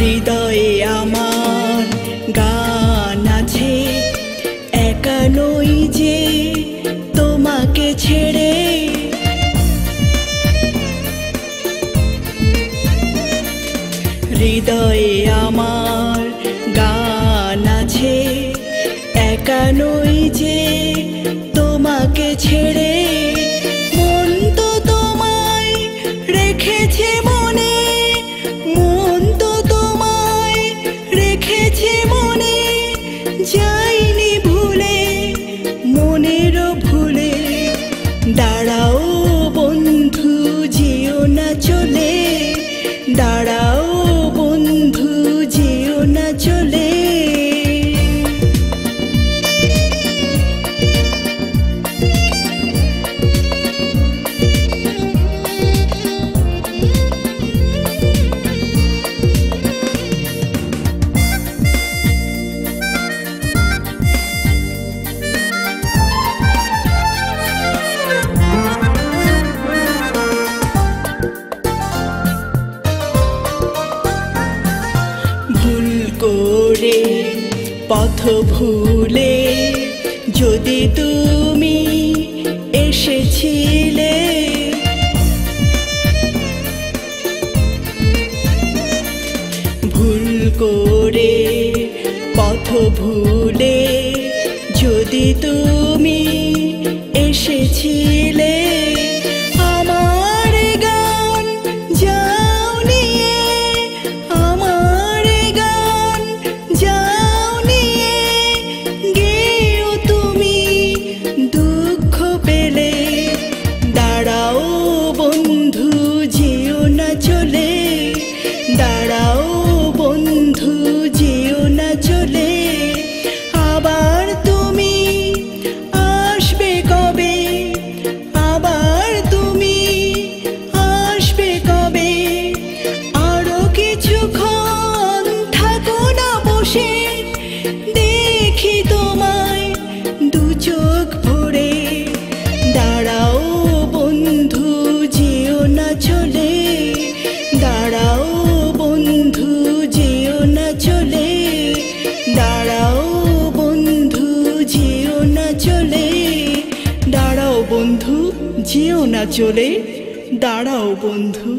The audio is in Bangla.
হৃদয়ে আমার গান আছে, একা নই যে তোমাকে ছেড়ে। হৃদয়ে আমার গান আছে, একা নই যে তোমাকে ছেড়ে। মন তো তোমায় রেখেছে মনে, মন তো তোমায় রেখেছে মনে, যাইনি ভুলে মনেরও ভুলে। দাঁড়াও বন্ধু যেও না চলে, দাঁড়াও বন্ধু যেও না চলে। ভুল করে পথ ভুলে যদি তুমি এসেছিলে, ভুল করে পথ ভুলে যদি তুমি এসেছিলে, আমার গান যাও নিয়ে, আমার গান যাও নিয়ে, গেও তুমি দুঃখ পেলে। দাঁড়াও বন্ধু যেও না চলে, দাঁড়াও বন্ধু যেও না চলে। আবার তুমি আসবে কবে, আবার তুমি আসবে কবে। আরো কিছুক্ষণ থাকো না বসে, দেখি তোমায় দু চোখ ভরে। দাঁড়াও বন্ধু যেও না চলে, দাঁড়াও বন্ধু যেও না চলে, দাঁড়াও বন্ধু যেও না চলে। দাঁড়াও বন্ধু যেও না চলে, দাঁড়াও বন্ধু।